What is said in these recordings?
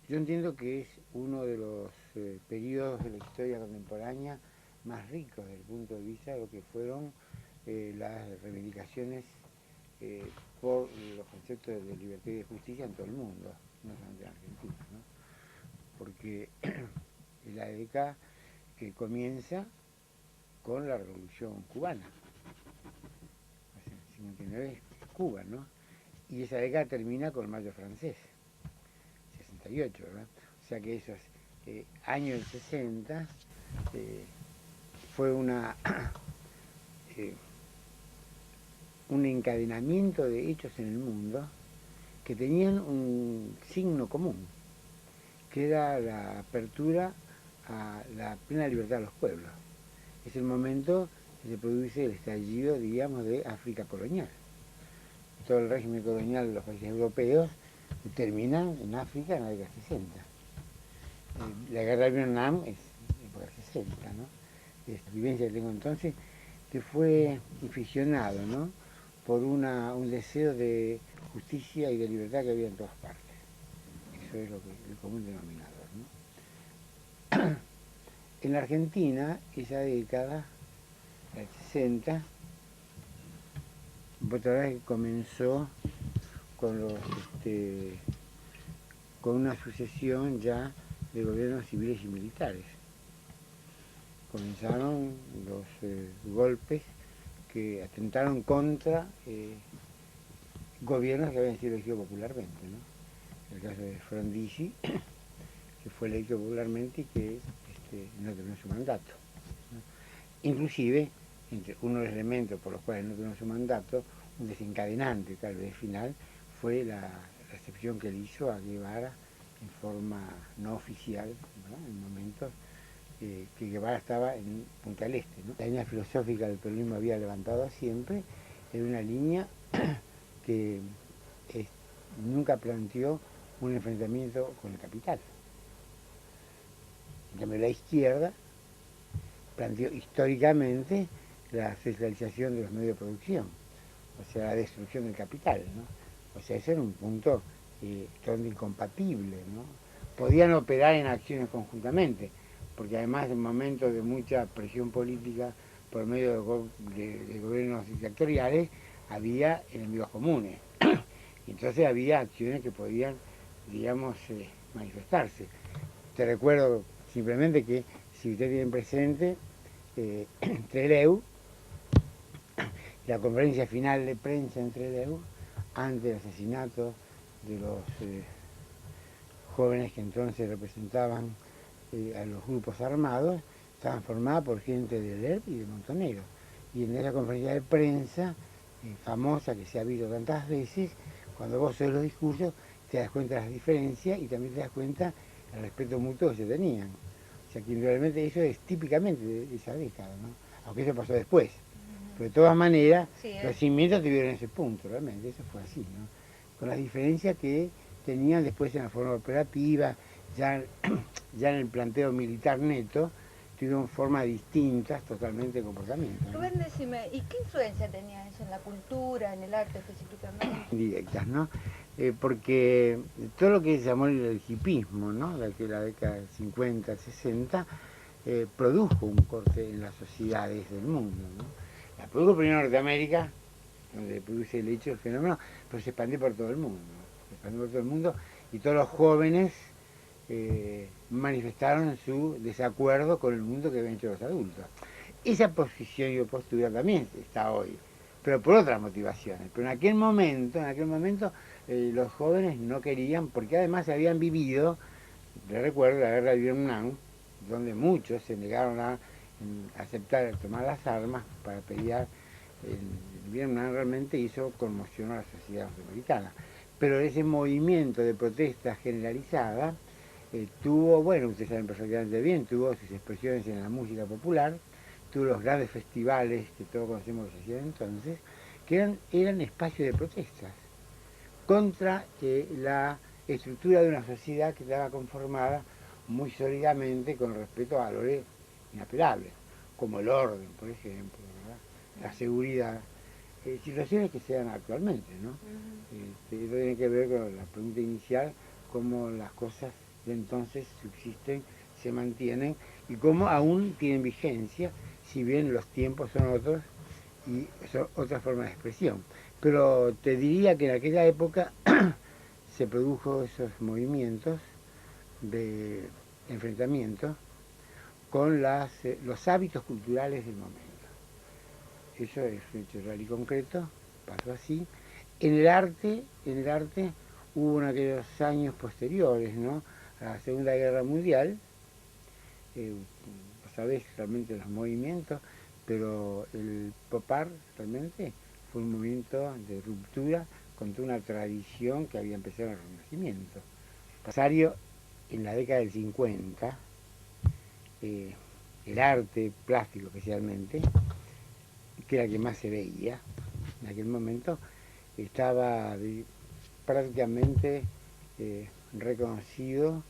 yo entiendo que es uno de los periodos de la historia contemporánea más ricos desde el punto de vista de lo que fueron las reivindicaciones por los conceptos de libertad y de justicia en todo el mundo, no solamente en Argentina, ¿no? Porque es la década que comienza con la Revolución Cubana, o sea, 59 es Cuba, ¿no? Y esa década termina con el Mayo Francés, 68, ¿verdad? O sea que esos años del 60 eh, fue eh, un encadenamiento de hechos en el mundo que tenían un signo común, que era la apertura a la plena libertad de los pueblos. Es el momento que se produce el estallido, digamos, de África colonial. Todo el régimen colonial de los países europeos termina en África en la década 60. La guerra de Vietnam es época 60, ¿no? Esta vivencia que tengo entonces, que fue inficionado, ¿no? Por un deseo de justicia y de libertad que había en todas partes. Eso es el común denominador, ¿no? En la Argentina, esa década, la 60, otra vez comenzó con con una sucesión ya de gobiernos civiles y militares. Comenzaron los golpes que atentaron contra gobiernos que habían sido elegidos popularmente, ¿no? El caso de Frondizi, que fue elegido popularmente y que no terminó su mandato, ¿no? Inclusive, entre uno de los elementos por los cuales no terminó su mandato, un desencadenante tal vez final, fue la recepción que él hizo a Guevara en forma no oficial, ¿no? En momentos que Guevara estaba en Punta del Este, ¿no? La línea filosófica del peronismo había levantado siempre, era una línea que nunca planteó un enfrentamiento con el capital. En cambio, la izquierda planteó históricamente la socialización de los medios de producción, o sea, la destrucción del capital, ¿no? O sea, ese era un punto totalmente incompatible, ¿no? Podían operar en acciones conjuntamente, porque además en momentos de mucha presión política por medio de gobiernos dictatoriales había enemigos comunes. Y entonces había acciones que podían, digamos, manifestarse. Te recuerdo simplemente que, si usted tiene presente, Trelew, la conferencia final de prensa en Trelew, antes del asesinato de los jóvenes que entonces representaban a los grupos armados, estaban formadas por gente de LERP y de Montonero. Y en esa conferencia de prensa, famosa, que se ha visto tantas veces, cuando vos oís los discursos, te das cuenta de las diferencias y también te das cuenta del respeto mutuo que se tenían. O sea que indudablemente eso es típicamente de esa década, ¿no? Aunque eso pasó después. Pero de todas maneras, sí, los cimientos tuvieron ese punto, realmente, eso fue así, ¿no? Con las diferencias que tenían después en la forma operativa, ya en el planteo militar neto, tuvieron formas distintas totalmente de comportamiento, ¿no? Rubén, decime, ¿y qué influencia tenía eso en la cultura, en el arte específicamente? Directas, ¿no? Porque todo lo que se llamó el hipismo, ¿no? La década de 50, 60, produjo un corte en las sociedades del mundo, ¿no? La produjo primero en Norteamérica, donde produce el hecho, el fenómeno, pero se expandió por todo el mundo, ¿no? Se expandió por todo el mundo y todos los jóvenes manifestaron su desacuerdo con el mundo que habían hecho los adultos. Esa posición y postura también está hoy, pero por otras motivaciones. Pero en aquel momento los jóvenes no querían, porque además habían vivido, les recuerdo, la guerra de Vietnam, donde muchos se negaron a aceptar tomar las armas para pelear. El Vietnam realmente conmocionó a la sociedad norteamericana. Pero ese movimiento de protesta generalizada tuvo, bueno, ustedes saben perfectamente bien, tuvo sus expresiones en la música popular, tuvo los grandes festivales que todos conocemos que se hacían entonces, que eran espacios de protestas contra la estructura de una sociedad que estaba conformada muy sólidamente con respeto a valores inapelables, como el orden, por ejemplo, ¿verdad? La seguridad, situaciones que se dan actualmente, ¿no? Eso tiene que ver con la pregunta inicial cómo las cosas de entonces subsisten, se mantienen y cómo aún tienen vigencia, si bien los tiempos son otros y son otras formas de expresión. Pero te diría que en aquella época se produjo esos movimientos de enfrentamiento con los hábitos culturales del momento. Eso es un hecho real y concreto, pasó así. En el arte hubo en aquellos años posteriores, ¿no?, a la Segunda Guerra Mundial, sabés realmente los movimientos, pero el pop art realmente fue un movimiento de ruptura contra una tradición que había empezado en el Renacimiento. Pasario, en la década del 50, el arte plástico especialmente, que era el que más se veía en aquel momento, estaba prácticamente reconocido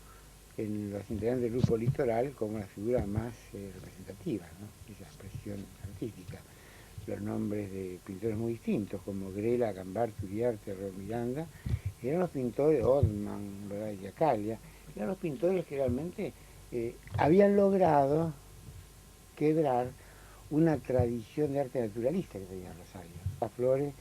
en los integrantes del grupo Litoral como la figura más representativa, ¿no?, esa expresión artística. Los nombres de pintores muy distintos, como Grela, Gambart, Uriarte, Reo Miranda, eran los pintores, Othman, ¿verdad?, y Acalia, eran los pintores que realmente habían logrado quebrar una tradición de arte naturalista que tenía Rosario. Las flores,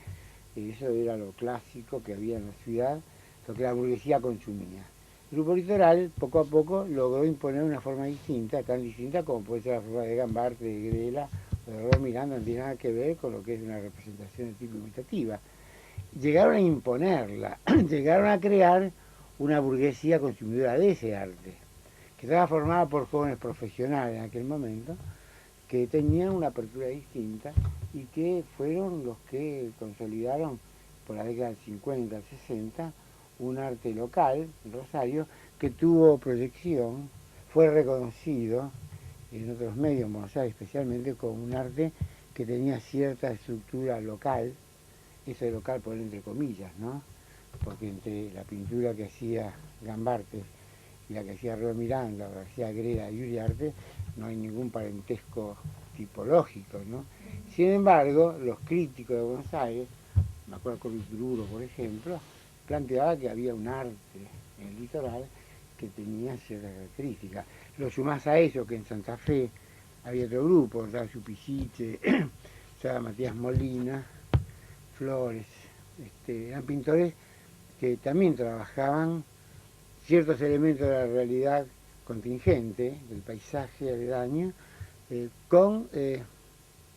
eso era lo clásico que había en la ciudad, lo que la burguesía consumía. El grupo Litoral, poco a poco, logró imponer una forma distinta, tan distinta como puede ser la forma de Gambart, de Grela o de Reo Miranda, no tiene nada que ver con lo que es una representación de tipo imitativa. Llegaron a imponerla, llegaron a crear una burguesía consumidora de ese arte, que estaba formada por jóvenes profesionales en aquel momento, que tenían una apertura distinta y que fueron los que consolidaron por la década del 50, 60, un arte local, Rosario, que tuvo proyección, fue reconocido en otros medios, en Buenos Aires especialmente, como un arte que tenía cierta estructura local, eso de local por entre comillas, ¿no?, porque entre la pintura que hacía Gambarte y la que hacía Reo Miranda, o la que hacía Grela y Uriarte, no hay ningún parentesco tipológico, ¿no? Sin embargo, los críticos de Buenos Aires, me acuerdo con Vitruro, por ejemplo, planteaba que había un arte en el Litoral que tenía ciertas características. Lo sumás a eso, que en Santa Fe había otro grupo, estaba Supisiche, estaba Matías Molina, Flores, eran pintores que también trabajaban ciertos elementos de la realidad contingente, del paisaje aledaño, con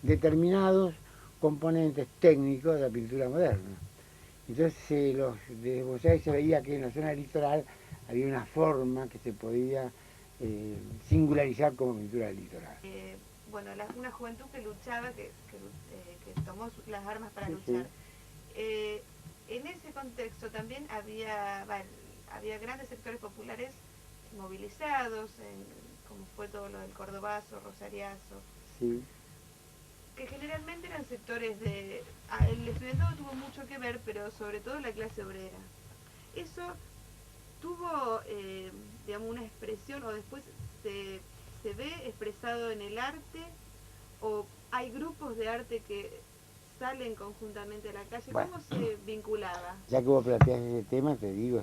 determinados componentes técnicos de la pintura moderna. Entonces desde Buenos Aires se veía que en la zona litoral había una forma que se podía singularizar como pintura del litoral. Bueno, una juventud que luchaba, que tomó las armas para Sí, luchar. sí. En ese contexto también había grandes sectores populares movilizados, como fue todo lo del Cordobazo, Rosariazo, Sí. que generalmente eran sectores el estudiantado tuvo mucho que ver, pero sobre todo la clase obrera. Eso tuvo, digamos, una expresión, o después se ve expresado en el arte, o hay grupos de arte que salen conjuntamente a la calle. Bueno, ¿Cómo se vinculaba? ya que vos planteas ese tema, te digo,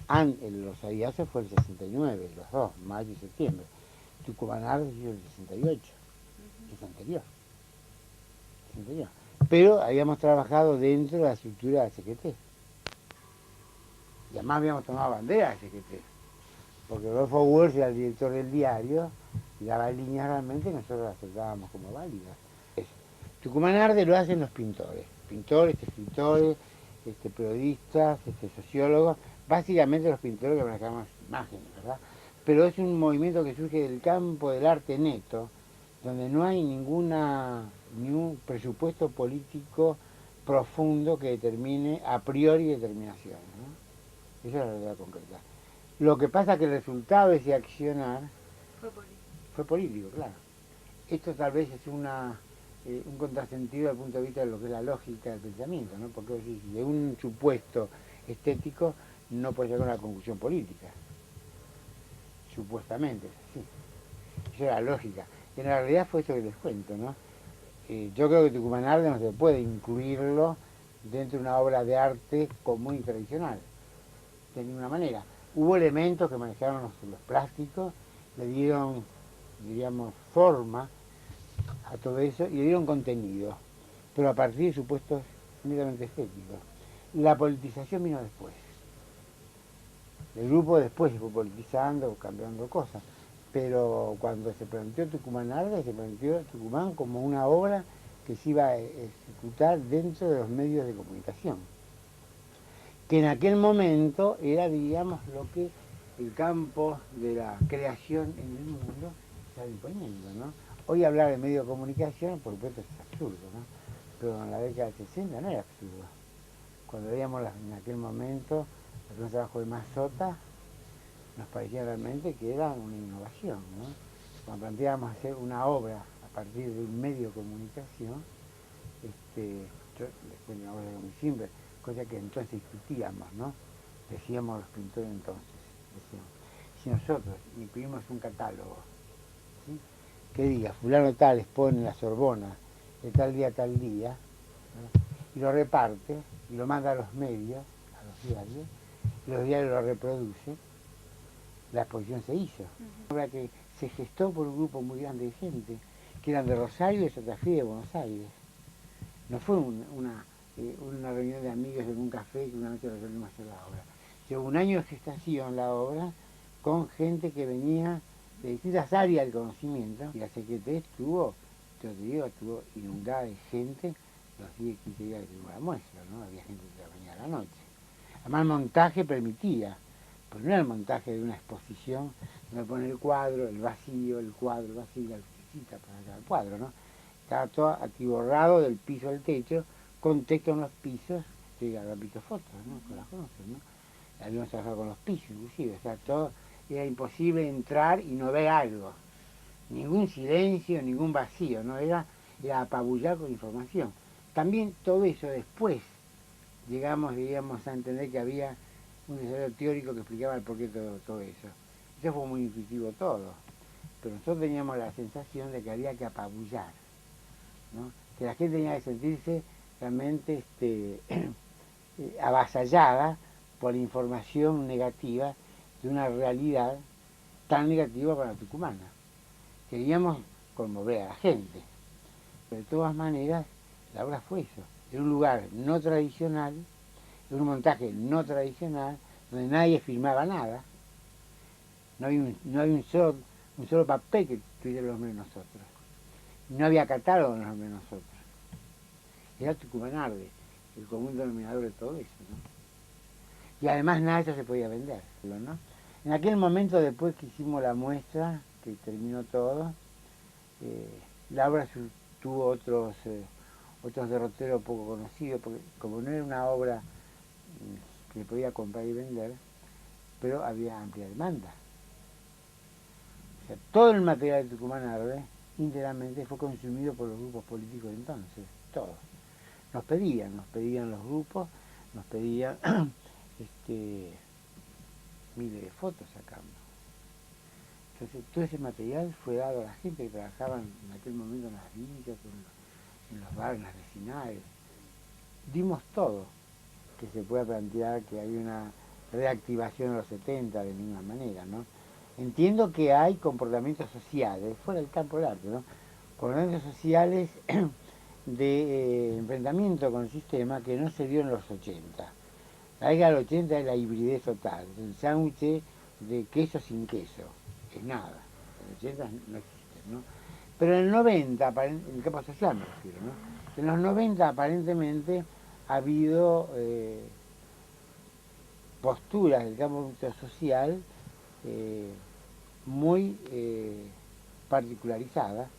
los Ariazos fue el 69, los dos, mayo y septiembre. Tucumán Arte hizo el 68, es anterior. Pero habíamos trabajado dentro de la estructura de CGT. Y además habíamos tomado bandera de CGT. Porque Rodolfo Walsh era el director del diario y daba líneas realmente que nosotros las aceptábamos como válidas. Tucumán Arte lo hacen los pintores, escritores, periodistas, sociólogos, básicamente los pintores que manejamos imágenes, ¿verdad? Pero es un movimiento que surge del campo del arte neto, donde no hay ningún presupuesto político profundo que determine a priori determinación, ¿no? Esa es la realidad concreta. Lo que pasa es que el resultado de ese accionar fue político, claro. Esto tal vez es un contrasentido desde el punto de vista de lo que es la lógica del pensamiento, ¿no? Porque de un supuesto estético no puede llegar a una conclusión política. Supuestamente es así. Esa es la lógica. Y en la realidad fue eso que les cuento, ¿no? Yo creo que Tucumán Arte no se puede incluirlo dentro de una obra de arte común y tradicional, de ninguna manera. Hubo elementos que manejaron los plásticos, le dieron, diríamos, forma a todo eso y le dieron contenido, pero a partir de supuestos netamente estéticos. La politización vino después. El grupo después se fue politizando, cambiando cosas, pero cuando se planteó Tucumán Arde, se planteó Tucumán como una obra que se iba a ejecutar dentro de los medios de comunicación, que en aquel momento era, digamos, lo que el campo de la creación en el mundo estaba imponiendo, ¿no? Hoy hablar de medio de comunicación, por supuesto, es absurdo, ¿no? Pero en la década del 60 no era absurdo. Cuando veíamos en aquel momento un trabajo de Mazota, nos parecía realmente que era una innovación, ¿no? Cuando planteábamos hacer una obra a partir de un medio de comunicación, después de una obra muy simple, cosa que entonces discutíamos, ¿no? Decíamos los pintores entonces, decíamos, si nosotros imprimimos un catálogo, ¿sí?, que diga, fulano tal expone en la Sorbona de tal día a tal día, ¿no?, y lo reparte, y lo manda a los medios, a los diarios, y los diarios lo reproducen, la exposición se hizo. Una obra que se gestó por un grupo muy grande de gente, que eran de Rosario, de Santa Fe y de Buenos Aires. No fue una reunión de amigos en un café que una noche resolvimos hacer la obra. Llevó un año de gestación la obra, con gente que venía de distintas áreas del conocimiento, y la Secretaría estuvo, yo te digo, estuvo inundada de gente los 10, 15 días que tuvimos la muestra, ¿no? Había gente que venía a la noche. Además el montaje permitía, pues no era el montaje de una exposición, donde pone el cuadro, el vacío, el cuadro, el vacío, la lucecita para cada cuadro, ¿no? Estaba todo atiborrado del piso al techo, con texto en los pisos, que habrán visto fotos, ¿no? Con las conocen, ¿no? Habíamos trabajado con los pisos, inclusive, o sea, todo, era imposible entrar y no ver algo. Ningún silencio, ningún vacío, ¿no? Era apabullar con información. También todo eso después llegamos, digamos, a entender que había un desarrollo teórico que explicaba el porqué de todo eso. Eso fue muy intuitivo todo, pero nosotros teníamos la sensación de que había que apabullar, ¿no? Que la gente tenía que sentirse realmente avasallada por la información negativa de una realidad tan negativa para la tucumana. Queríamos conmover a la gente, pero de todas maneras la obra fue eso. Era un lugar no tradicional, era un montaje no tradicional, donde nadie filmaba nada. No había un solo papel que tuviera el nombre de nosotros. No había catálogo en el nombre de nosotros. Era Tucumán Arde, el común denominador de todo eso, ¿no? Y además nada de eso se podía vender, ¿no? En aquel momento, después que hicimos la muestra, que terminó todo, la obra tuvo otros derroteros poco conocidos, porque como no era una obra que se podía comprar y vender, pero había amplia demanda. O sea, todo el material de Tucumán Arde íntegramente fue consumido por los grupos políticos de entonces, todos. Nos pedían los grupos, nos pedían miles de fotos sacamos. Entonces todo ese material fue dado a la gente que trabajaba en aquel momento en las villas, en los barrios, en las vecinales. Dimos todo, que se pueda plantear que hay una reactivación en los 70 de ninguna manera, ¿no? Entiendo que hay comportamientos sociales, fuera del campo del arte, ¿no? Comportamientos sociales de enfrentamiento con el sistema que no se dio en los 80. La década del 80 es la hibridez total, el sándwich de queso sin queso, es nada. En el 80 no existe, ¿no? Pero en el 90, en el campo social me refiero, ¿no? En los 90 aparentemente ha habido posturas del campo social muy particularizadas,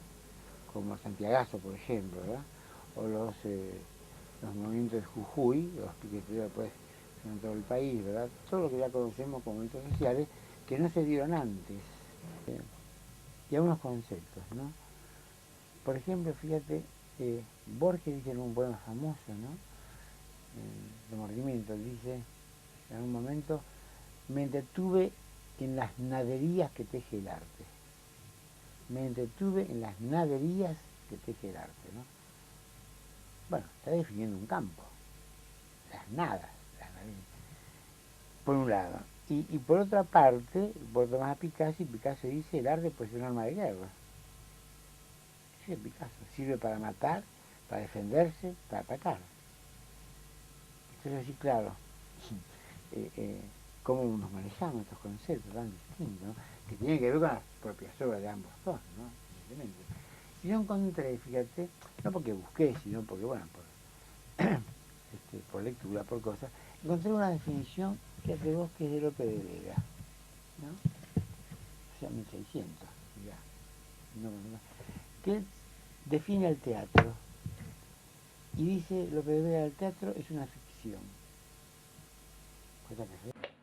como Santiagazo, por ejemplo, ¿verdad? O los movimientos de Jujuy, los piqueteros después en todo el país, ¿verdad? Todo lo que ya conocemos como movimientos sociales que no se dieron antes. Y algunos conceptos, ¿no? Por ejemplo, fíjate, Borges dice en un poema famoso, ¿no? Remordimiento, dice en un momento, me entretuve en las naderías que teje el arte. Me entretuve en las naderías que teje el arte, ¿no? Bueno, está definiendo un campo, las nadas, las naderías. Por un lado. Y por otra parte, vos tomás a Picasso y Picasso dice el arte puede ser un arma de guerra. Dice Picasso, sirve para matar, para defenderse, para atacar. Entonces así, claro, cómo nos manejamos estos conceptos tan distintos, ¿no? Que tienen que ver con las propias obras de ambos dos, ¿no? Evidentemente. Y yo encontré, fíjate, no porque busqué, sino porque, bueno, por lectura, por cosas, encontré una definición, fíjate vos, que es de Lope de Vega, ¿no? O sea, 1600, ya, que él define el teatro y dice, Lope de Vega, el teatro es una ficción. Cosa que